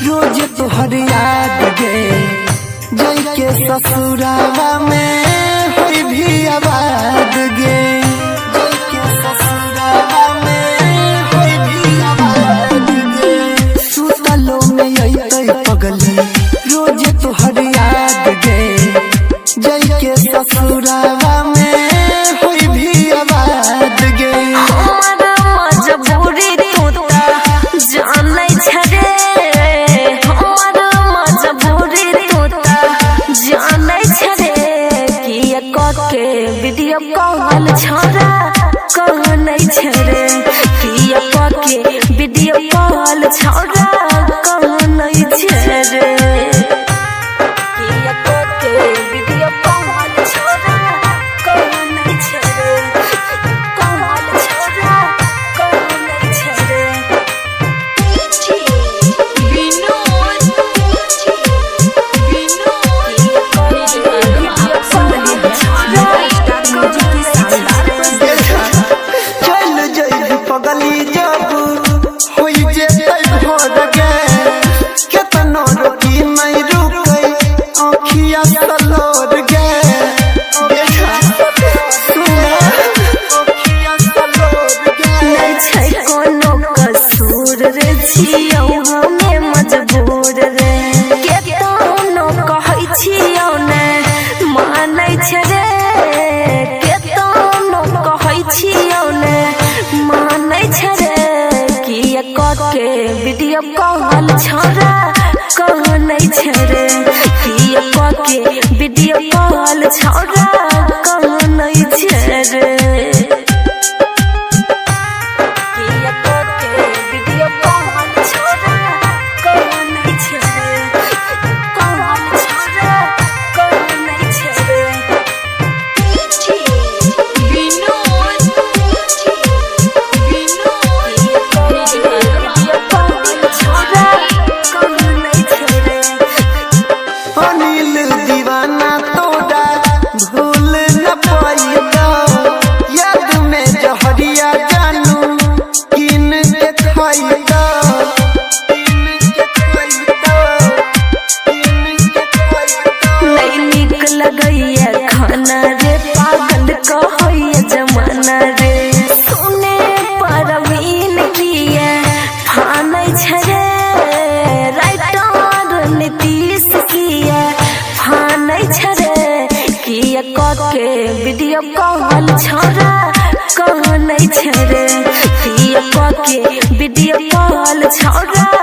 रोज तोहर याद गे जई के ससुरावा में होई भी आबाद गे जई के ससुरावा में होई भी आबाद गे सुतलो में अइतै पगली रोज तोहर याद गे जई के ससुरावा में होई भी आबाद गे वीडियो कॉल छोरा कौन छरे किया के वीडियो कॉल छोरा कौन छरे किया के वीडियो कॉल छोरा कौन छरे कॉल छोरा कौन छरे पगली जब होई जेतै भोर गे केतनो रोकी नहीं रुकै आँखिया सलोर गे नहीं छै कोनो कसूर रे छियौ हमे मजबूर रे केतनो कहै छियौ ने मानै छै रे केतनो कहै छियौ ने मानै छै रे किया के वीडियो कॉल छोरा कौन छै रे किया के वीडियो कॉल छोरा कौन छै रे खाना रे पागल कहैया जमाना रे सुने परवीन किए फानै छै रे राइटर नीतीश किए फानै छै रे किया के वीडियो कॉल छोरा कौन छै रे किया के वीडियो कॉल छोरा